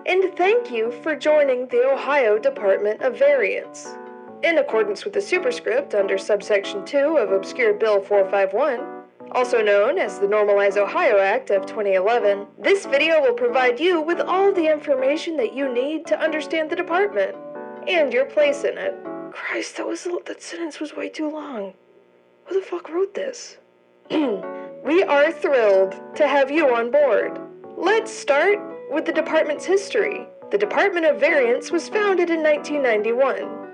and thank you for joining the Ohio Department of Variance. In accordance with the superscript under subsection 2 of Obscure Bill 451, also known as the Normalize Ohio Act of 2011, this video will provide you with all the information that you need to understand the department and your place in it. Christ, that sentence was way too long. Who the fuck wrote this? We are thrilled to have you on board. Let's start with the department's history. The Department of Variance was founded in 1991.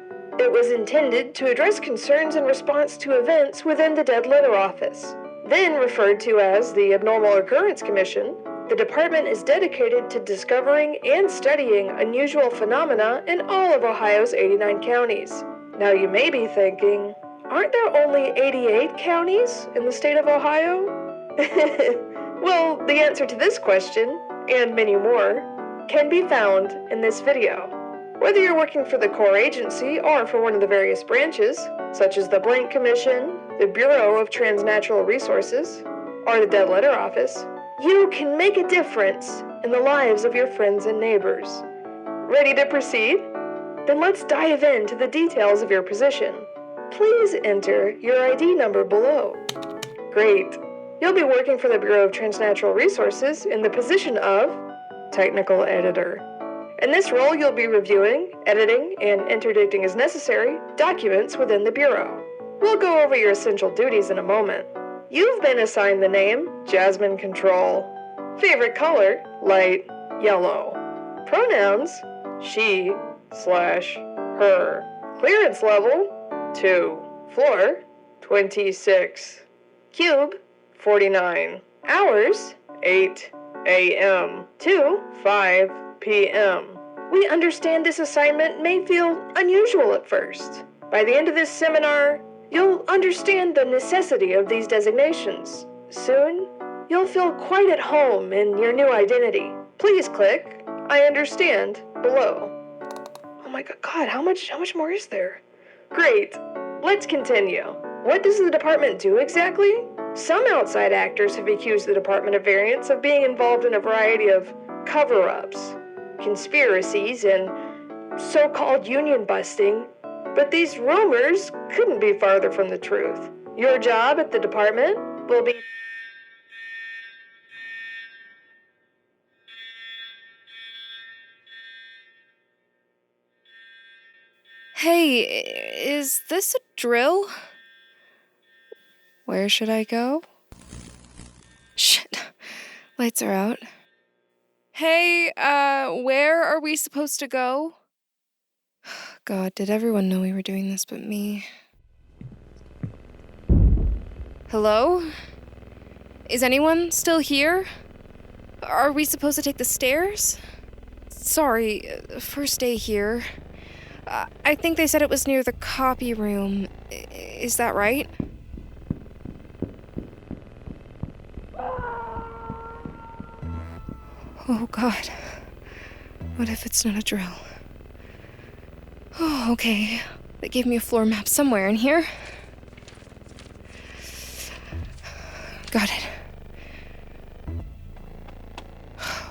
It was intended to address concerns in response to events within the Dead Letter Office. Then referred to as the Abnormal Occurrence Commission, the department is dedicated to discovering and studying unusual phenomena in all of Ohio's 89 counties. Now you may be thinking, aren't there only 88 counties in the state of Ohio? Well, the answer to this question, and many more, can be found in this video. Whether you're working for the core agency or for one of the various branches, such as the Blank Commission, the Bureau of Transnatural Resources, or the Dead Letter Office, you can make a difference in the lives of your friends and neighbors. Ready to proceed? Then let's dive into the details of your position. Please enter your ID number below. Great. You'll be working for the Bureau of Transnatural Resources in the position of Technical Editor. In this role, you'll be reviewing, editing, and interdicting as necessary documents within the Bureau. We'll go over your essential duties in a moment. You've been assigned the name Jasmine Control. Favorite color, light yellow. Pronouns, she/her. Clearance level, 2. Floor, 26. Cube, 49. Hours, 8 a.m. to 5 p.m. We understand this assignment may feel unusual at first. By the end of this seminar, you'll understand the necessity of these designations. Soon, you'll feel quite at home in your new identity. Please click I understand below. Oh my God, how much more is there? Great, let's continue. What does the department do exactly? Some outside actors have accused the Department of Variance of being involved in a variety of cover-ups, conspiracies, and so-called union busting, but these rumors couldn't be farther from the truth. Your job at the department will be... Hey, is this a drill? Where should I go? Shit, lights are out. Hey, where are we supposed to go? God, did everyone know we were doing this but me? Hello? Is anyone still here? Are we supposed to take the stairs? Sorry, first day here. I think they said it was near the copy room. Is that right? Oh, God. What if it's not a drill? Oh, okay. They gave me a floor map somewhere in here. Got it.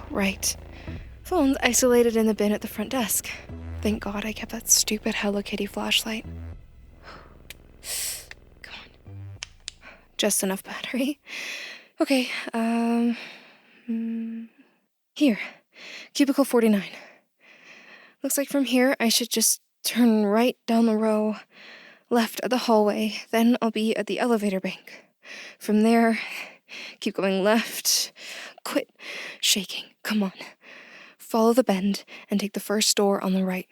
Right. Phone's isolated in the bin at the front desk. Thank God I kept that stupid Hello Kitty flashlight. Come on. Just enough battery. Okay, here. Cubicle 49. Looks like from here I should just turn right down the row, left at the hallway, then I'll be at the elevator bank. From there, keep going left. Quit shaking. Come on. Follow the bend and take the first door on the right.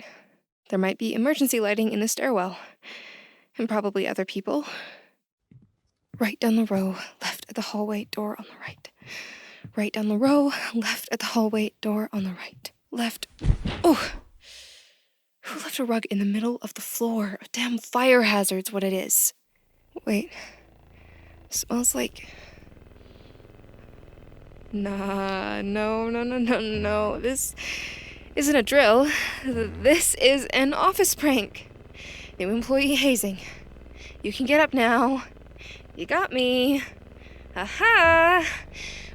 There might be emergency lighting in the stairwell. And probably other people. Right down the row, left at the hallway, door on the right. Right down the row, left at the hallway, door on the right. Left. Oh! Who left a rug in the middle of the floor? A damn fire hazard's what it is. Wait. Smells like... Nah, no. This isn't a drill. This is an office prank. New employee hazing. You can get up now. You got me. Aha!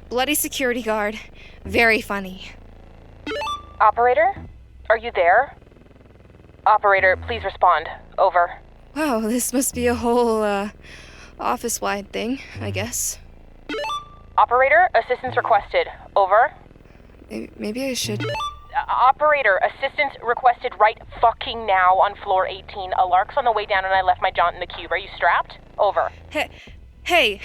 Bloody security guard. Very funny. Operator? Are you there? Operator, please respond. Over. Wow, this must be a whole, office-wide thing, I guess. Operator, assistance requested. Over. Maybe I should... Operator, assistance requested right fucking now on floor 18. A lark's on the way down and I left my jaunt in the cube. Are you strapped? Over. Hey.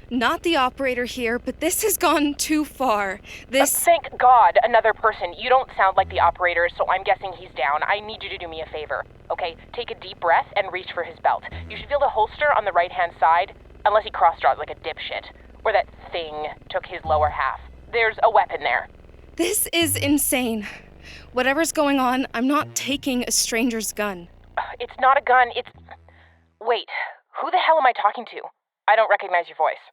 Not the operator here, but this has gone too far. Thank God, another person. You don't sound like the operator, so I'm guessing he's down. I need you to do me a favor. Okay, take a deep breath and reach for his belt. You should feel the holster on the right-hand side, unless he cross-draws like a dipshit. Or that thing took his lower half. There's a weapon there. This is insane. Whatever's going on, I'm not taking a stranger's gun. It's not a gun, it's... Wait, who the hell am I talking to? I don't recognize your voice.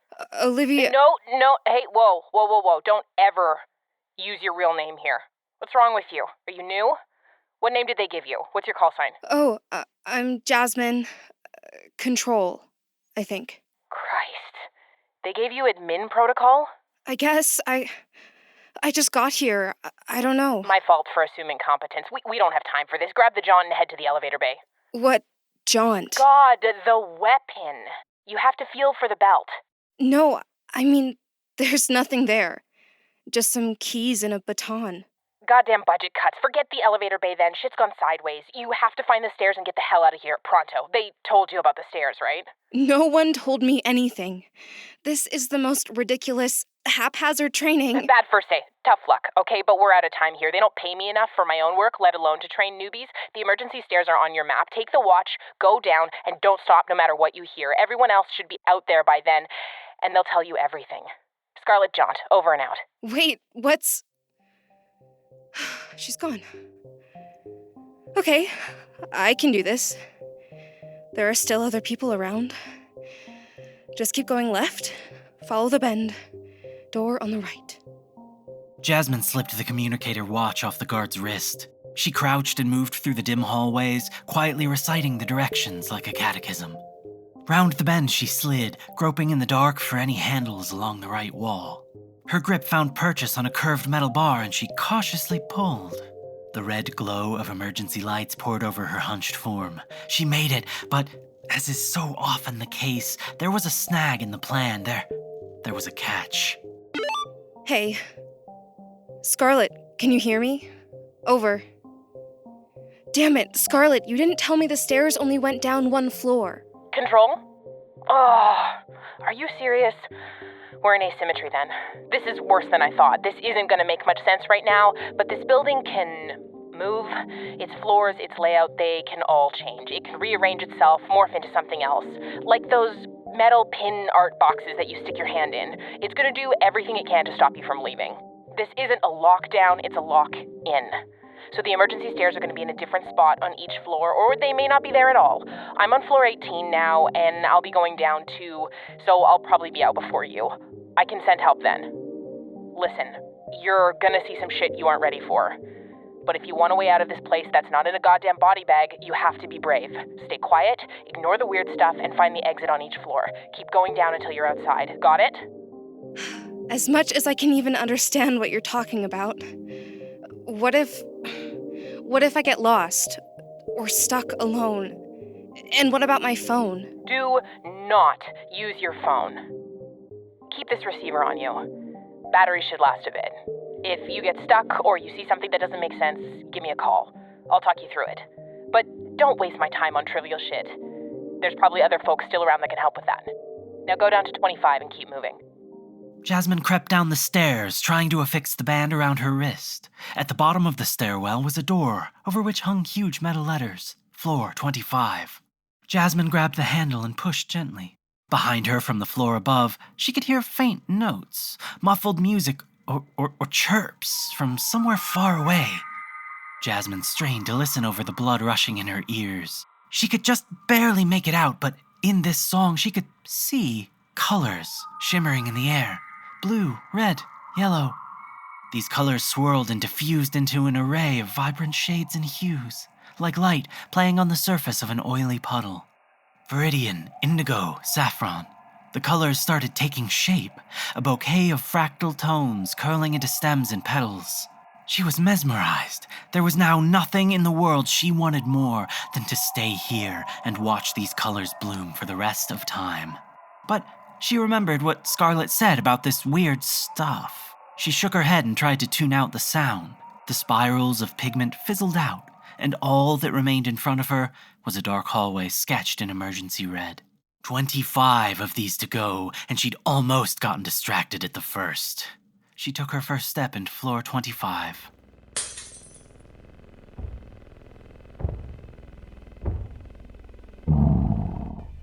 Olivia... No, hey, whoa. Don't ever use your real name here. What's wrong with you? Are you new? What name did they give you? What's your call sign? Oh, I'm Jasmine. Control, I think. Christ. They gave you admin protocol? I guess I just got here. I don't know. My fault for assuming competence. We don't have time for this. Grab the Jaunt and head to the elevator bay. What Jaunt? God, the weapon. You have to feel for the belt. No, I mean, there's nothing there. Just some keys and a baton. Goddamn budget cuts. Forget the elevator bay then. Shit's gone sideways. You have to find the stairs and get the hell out of here, pronto. They told you about the stairs, right? No one told me anything. This is the most ridiculous, haphazard training. Bad first day. Tough luck, okay? But we're out of time here. They don't pay me enough for my own work, let alone to train newbies. The emergency stairs are on your map. Take the watch, go down, and don't stop no matter what you hear. Everyone else should be out there by then, and they'll tell you everything. Scarlet, Jaunt, over and out. Wait, what's... She's gone. Okay, I can do this. There are still other people around. Just keep going left, follow the bend, door on the right. Jasmine slipped the communicator watch off the guard's wrist. She crouched and moved through the dim hallways, quietly reciting the directions like a catechism. Round the bend she slid, groping in the dark for any handles along the right wall. Her grip found purchase on a curved metal bar and she cautiously pulled. The red glow of emergency lights poured over her hunched form. She made it, but as is so often the case, there was a snag in the plan. There was a catch. Hey. Scarlet, can you hear me? Over. Damn it, Scarlet, you didn't tell me the stairs only went down one floor. Control? Oh, are you serious? We're in asymmetry then. This is worse than I thought. This isn't going to make much sense right now, but this building can move. Its floors, its layout, they can all change. It can rearrange itself, morph into something else. Like those metal pin art boxes that you stick your hand in. It's going to do everything it can to stop you from leaving. This isn't a lockdown, it's a lock-in. So the emergency stairs are going to be in a different spot on each floor, or they may not be there at all. I'm on floor 18 now, and I'll be going down too, so I'll probably be out before you. I can send help then. Listen, you're gonna see some shit you aren't ready for. But if you want a way out of this place that's not in a goddamn body bag, you have to be brave. Stay quiet, ignore the weird stuff, and find the exit on each floor. Keep going down until you're outside. Got it? As much as I can even understand what you're talking about, what if I get lost? Or stuck alone? And what about my phone? Do not use your phone. Keep this receiver on you. Battery should last a bit. If you get stuck or you see something that doesn't make sense, give me a call. I'll talk you through it. But don't waste my time on trivial shit. There's probably other folks still around that can help with that. Now go down to 25 and keep moving. Jasmine crept down the stairs, trying to affix the band around her wrist. At the bottom of the stairwell was a door, over which hung huge metal letters, Floor 25. Jasmine grabbed the handle and pushed gently. Behind her, from the floor above, she could hear faint notes, muffled music, or chirps from somewhere far away. Jasmine strained to listen over the blood rushing in her ears. She could just barely make it out, but in this song she could see colors shimmering in the air. Blue, red, yellow. These colors swirled and diffused into an array of vibrant shades and hues, like light playing on the surface of an oily puddle. Viridian, indigo, saffron. The colors started taking shape, a bouquet of fractal tones curling into stems and petals. She was mesmerized. There was now nothing in the world she wanted more than to stay here and watch these colors bloom for the rest of time. But she remembered what Scarlet said about this weird stuff. She shook her head and tried to tune out the sound. The spirals of pigment fizzled out, and all that remained in front of her was a dark hallway sketched in emergency red. 25 of these to go, and she'd almost gotten distracted at the first. She took her first step into floor 25.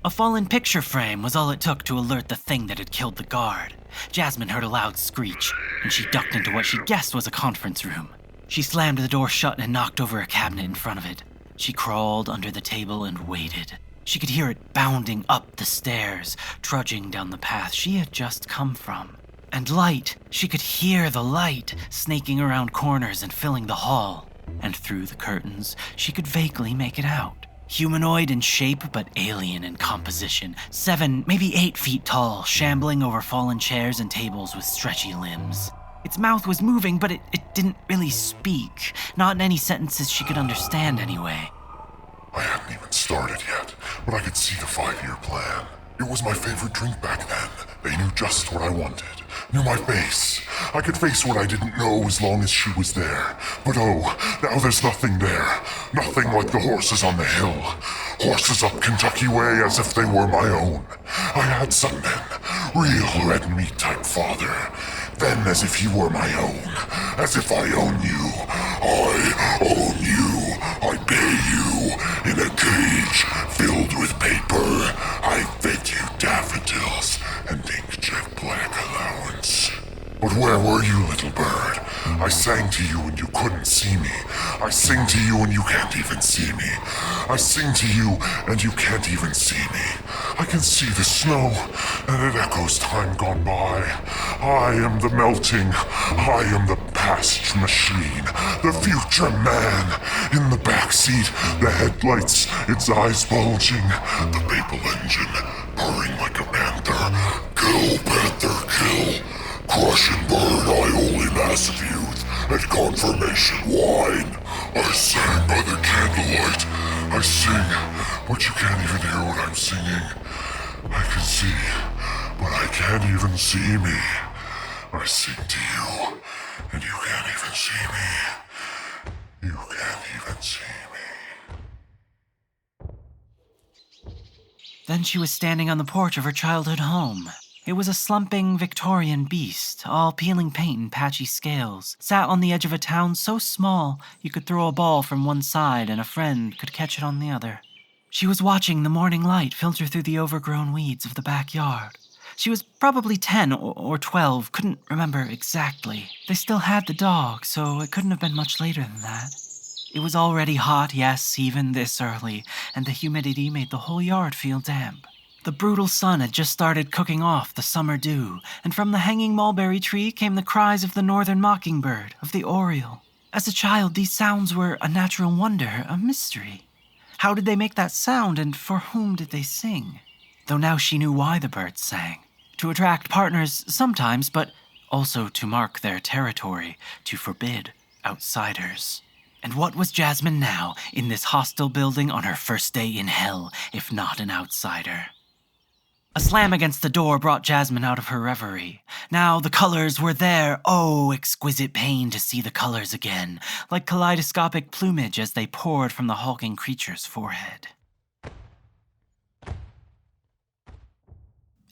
A fallen picture frame was all it took to alert the thing that had killed the guard. Jasmine heard a loud screech, and she ducked into what she guessed was a conference room. She slammed the door shut and knocked over a cabinet in front of it. She crawled under the table and waited. She could hear it bounding up the stairs, trudging down the path she had just come from. And light, she could hear the light snaking around corners and filling the hall. And through the curtains, she could vaguely make it out. Humanoid in shape, but alien in composition. 7, maybe 8 feet tall, shambling over fallen chairs and tables with stretchy limbs. Its mouth was moving, but it didn't really speak. Not in any sentences she could understand anyway. I hadn't even started yet, but I could see the 5-year plan. It was my favorite drink back then. They knew just what I wanted. Knew my face. I could face what I didn't know as long as she was there. But oh, now there's nothing there. Nothing like the horses on the hill. Horses up Kentucky way as if they were my own. I had some men. Real red meat type father. Then as if he were my own. As if I own you. I own you. I pay you in a cage filled with paper. I fed you daffodils and ink jet black allowance. But where were you, little bird? I sang to you and you couldn't see me. I sing to you and you can't even see me. I sing to you and you can't even see me. I can see the snow and it echoes time gone by. I am the melting. I am the passage machine. The future man. In the backseat, the headlights, its eyes bulging. The maple engine purring like a panther. Kill, panther, kill. Crush and burn, I only massive youth, and confirmation wine. I sang by the candlelight. I sing, but you can't even hear what I'm singing. I can see, but I can't even see me. I sing to you, and you can't even see me. You can't even see me. Then she was standing on the porch of her childhood home. It was a slumping Victorian beast, all peeling paint and patchy scales, sat on the edge of a town so small you could throw a ball from one side and a friend could catch it on the other. She was watching the morning light filter through the overgrown weeds of the backyard. She was probably 10 or 12, couldn't remember exactly. They still had the dog, so it couldn't have been much later than that. It was already hot, yes, even this early, and the humidity made the whole yard feel damp. The brutal sun had just started cooking off the summer dew, and from the hanging mulberry tree came the cries of the northern mockingbird, of the oriole. As a child, these sounds were a natural wonder, a mystery. How did they make that sound, and for whom did they sing? Though now she knew why the birds sang. To attract partners sometimes, but also to mark their territory, to forbid outsiders. And what was Jasmine now, in this hostile building on her first day in hell, if not an outsider? A slam against the door brought Jasmine out of her reverie. Now the colors were there. Oh, exquisite pain to see the colors again, like kaleidoscopic plumage as they poured from the hulking creature's forehead.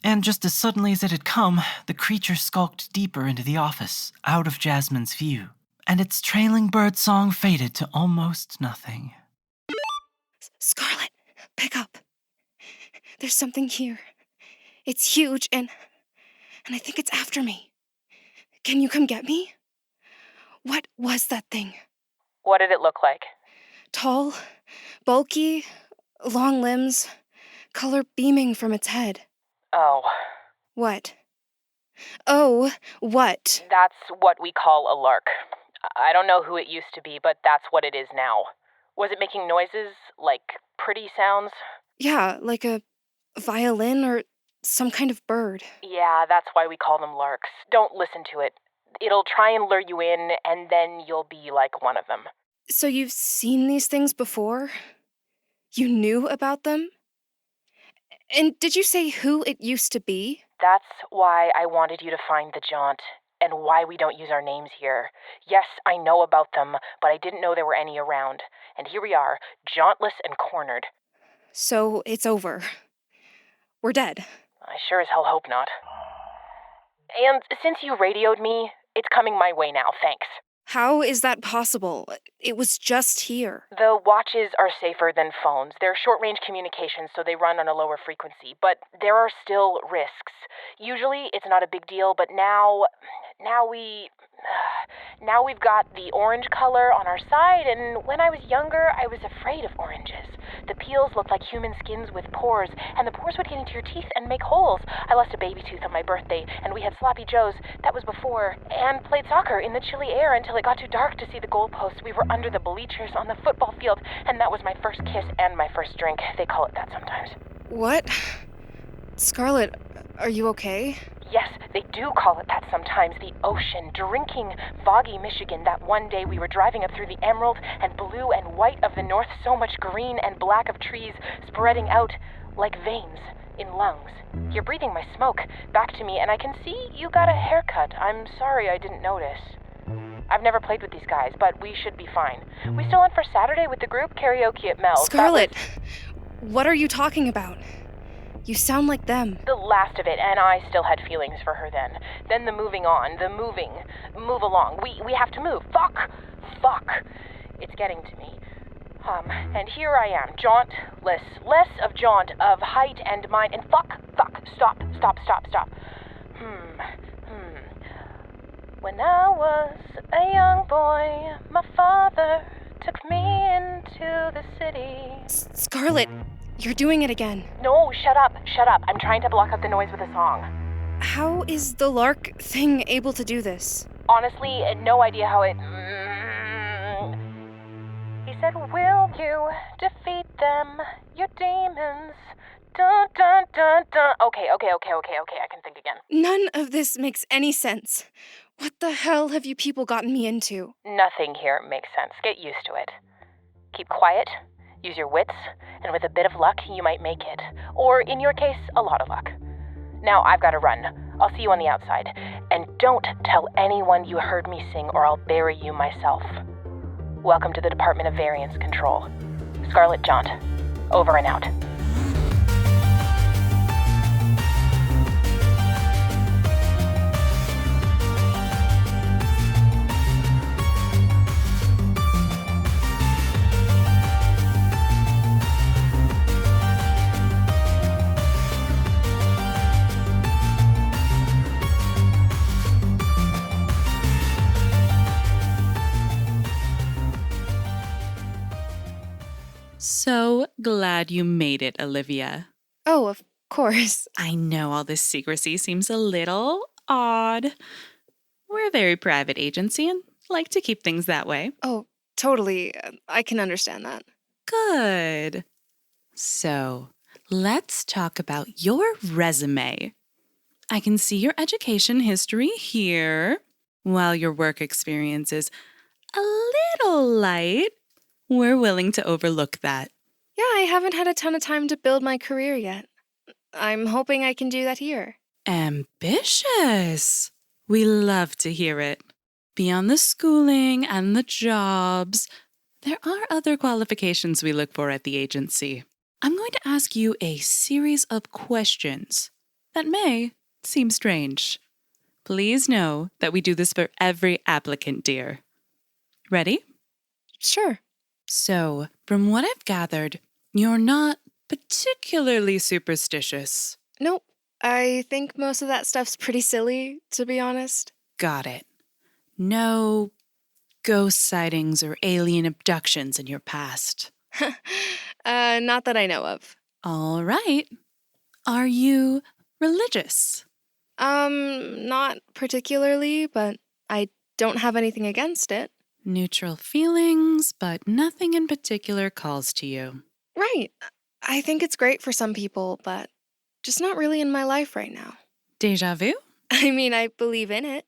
And just as suddenly as it had come, the creature skulked deeper into the office, out of Jasmine's view, and its trailing bird song faded to almost nothing. Scarlet, pick up. There's something here. It's huge, and I think it's after me. Can you come get me? What was that thing? What did it look like? Tall, bulky, long limbs, color beaming from its head. Oh. What? Oh, what? That's what we call a lark. I don't know who it used to be, but that's what it is now. Was it making noises, like pretty sounds? Yeah, like a violin or some kind of bird. Yeah, that's why we call them larks. Don't listen to it. It'll try and lure you in, and then you'll be like one of them. So you've seen these things before? You knew about them? And did you say who it used to be? That's why I wanted you to find the Jaunt, and why we don't use our names here. Yes, I know about them, but I didn't know there were any around. And here we are, jauntless and cornered. So it's over. We're dead. I sure as hell hope not. And since you radioed me, it's coming my way now, thanks. How is that possible? It was just here. The watches are safer than phones. They're short-range communications, so they run on a lower frequency. But there are still risks. Usually, it's not a big deal, but now we've got the orange color on our side, and when I was younger, I was afraid of oranges. The peels looked like human skins with pores, and the pores would get into your teeth and make holes. I lost a baby tooth on my birthday, and we had sloppy joes, that was before, and played soccer in the chilly air until it got too dark to see the goalposts. We were under the bleachers on the football field, and that was my first kiss and my first drink. They call it that sometimes. What? Scarlet, are you okay? Yes, they do call it that sometimes, the ocean. Drinking foggy Michigan that one day we were driving up through the emerald and blue and white of the north, so much green and black of trees spreading out like veins in lungs. You're breathing my smoke back to me, and I can see you got a haircut. I'm sorry I didn't notice. I've never played with these guys, but we should be fine. We still on for Saturday with the group karaoke at Mel's. Scarlet, what are you talking about? You sound like them. The last of it, and I still had feelings for her then. Then the moving on, the moving. Move along. We have to move. Fuck. It's getting to me. And here I am, jauntless. Less of jaunt, of height and mind, and fuck. Stop. When I was a young boy, my father took me into the city. Scarlet, you're doing it again. No, shut up. I'm trying to block out the noise with a song. How is the lark thing able to do this? Honestly, no idea how it... He said, will you defeat them, your demons? Dun, dun, dun, dun. Okay, I can think again. None of this makes any sense. What the hell have you people gotten me into? Nothing here makes sense. Get used to it. Keep quiet, use your wits, and with a bit of luck, you might make it. Or, in your case, a lot of luck. Now, I've got to run. I'll see you on the outside. And don't tell anyone you heard me sing, or I'll bury you myself. Welcome to the Department of Variance Control. Scarlet, Jaunt. Over and out. So glad you made it, Olivia. Oh, of course. I know all this secrecy seems a little odd. We're a very private agency and like to keep things that way. Oh, totally. I can understand that. Good. So, let's talk about your resume. I can see your education history here. While your work experience is a little light, we're willing to overlook that. Yeah, I haven't had a ton of time to build my career yet. I'm hoping I can do that here. Ambitious! We love to hear it. Beyond the schooling and the jobs, there are other qualifications we look for at the agency. I'm going to ask you a series of questions that may seem strange. Please know that we do this for every applicant, dear. Ready? Sure. So, from what I've gathered, you're not particularly superstitious. Nope. I think most of that stuff's pretty silly, to be honest. Got it. No ghost sightings or alien abductions in your past. Not that I know of. All right. Are you religious? Not particularly, but I don't have anything against it. Neutral feelings, but nothing in particular calls to you. Right. I think it's great for some people, but just not really in my life right now. Déjà vu? I mean, I believe in it.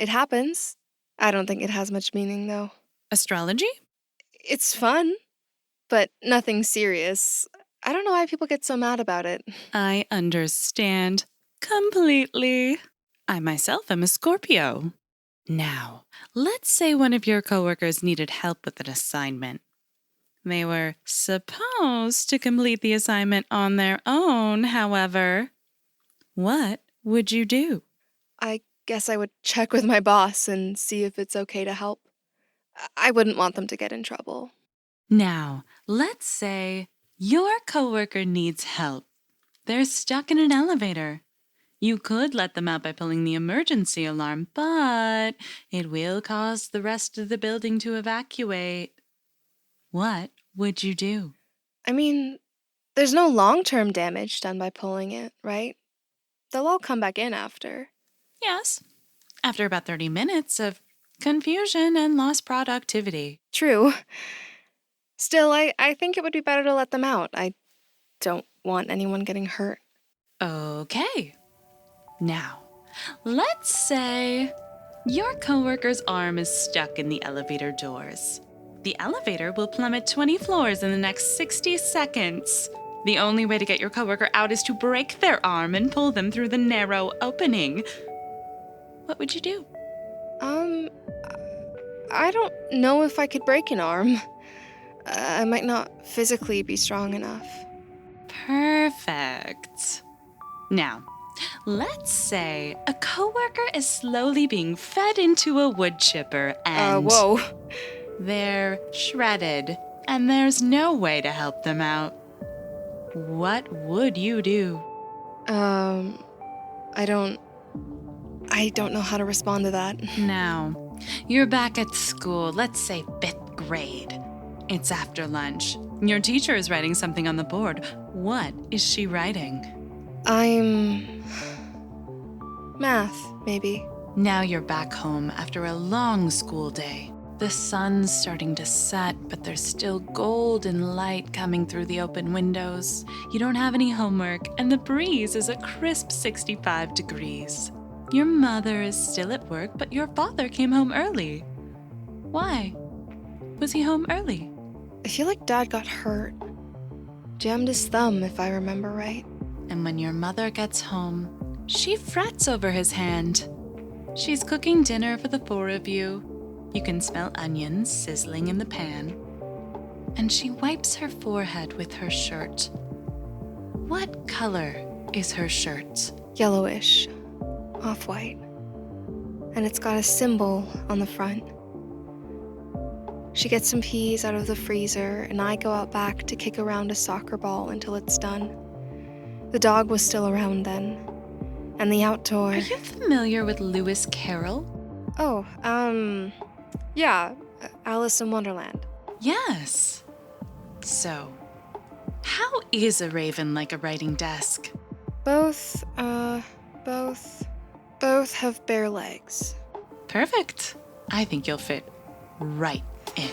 It happens. I don't think it has much meaning, though. Astrology? It's fun, but nothing serious. I don't know why people get so mad about it. I understand completely. I myself am a Scorpio. Now, let's say one of your coworkers needed help with an assignment. They were supposed to complete the assignment on their own, however. What would you do? I guess I would check with my boss and see if it's okay to help. I wouldn't want them to get in trouble. Now, let's say your coworker needs help. They're stuck in an elevator. You could let them out by pulling the emergency alarm, but it will cause the rest of the building to evacuate. What would you do? I mean, there's no long-term damage done by pulling it, right? They'll all come back in after. Yes, after about 30 minutes of confusion and lost productivity. True. Still, I think it would be better to let them out. I don't want anyone getting hurt. Okay. Now, let's say your coworker's arm is stuck in the elevator doors. The elevator will plummet 20 floors in the next 60 seconds. The only way to get your coworker out is to break their arm and pull them through the narrow opening. What would you do? I don't know if I could break an arm. I might not physically be strong enough. Perfect. Now, let's say a coworker is slowly being fed into a wood chipper and... Whoa. They're shredded, and there's no way to help them out. What would you do? I don't know how to respond to that. Now, you're back at school, let's say 5th grade. It's after lunch. Your teacher is writing something on the board. What is she writing? Math, maybe. Now you're back home after a long school day. The sun's starting to set, but there's still golden light coming through the open windows. You don't have any homework, and the breeze is a crisp 65 degrees. Your mother is still at work, but your father came home early. Why? Was he home early? I feel like Dad got hurt. Jammed his thumb, if I remember right. And when your mother gets home, she frets over his hand. She's cooking dinner for the 4 of you. You can smell onions sizzling in the pan. And she wipes her forehead with her shirt. What color is her shirt? Yellowish. Off-white. And it's got a symbol on the front. She gets some peas out of the freezer, and I go out back to kick around a soccer ball until it's done. The dog was still around then. And the outdoor... Are you familiar with Lewis Carroll? Oh, yeah, Alice in Wonderland. Yes. So, how is a raven like a writing desk? Both have bare legs. Perfect. I think you'll fit right in.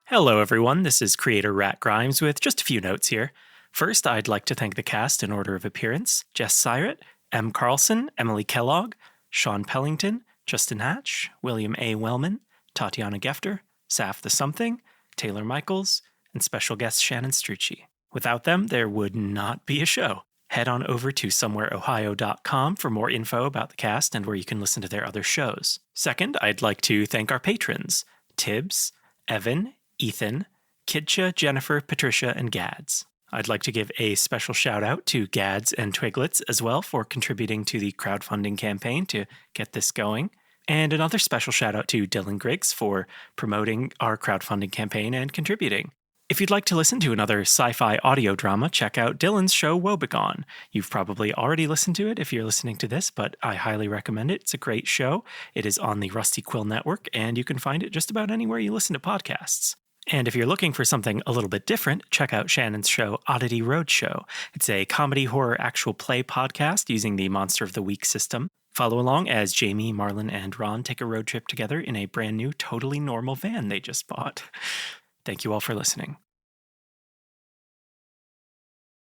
Hello everyone, this is creator Rat Grimes with just a few notes here. First, I'd like to thank the cast in order of appearance: Jess Syratt, M. Carlson, Emily Kellogg, Shaun Pellington, Justin Hatch, William A. Wellman, Tatiana Gefter, Saph the Something, Taylor Michaels, and special guest Shannon Strucci. Without them, there would not be a show. Head on over to somewhereohio.com for more info about the cast and where you can listen to their other shows. Second, I'd like to thank our patrons: Tibbs, Evan, Ethan, Kidcha, Jennifer, Patricia, and Gads. I'd like to give a special shout out to Gads and Twiglets as well for contributing to the crowdfunding campaign to get this going. And another special shout out to Dylan Griggs for promoting our crowdfunding campaign and contributing. If you'd like to listen to another sci-fi audio drama, check out Dylan's show Woebegone. You've probably already listened to it if you're listening to this, but I highly recommend it. It's a great show. It is on the Rusty Quill Network, and you can find it just about anywhere you listen to podcasts. And if you're looking for something a little bit different, check out Shannon's show, Oddity Roadshow. It's a comedy horror actual play podcast using the Monster of the Week system. Follow along as Jamie, Marlon, and Ron take a road trip together in a brand new, totally normal van they just bought. Thank you all for listening.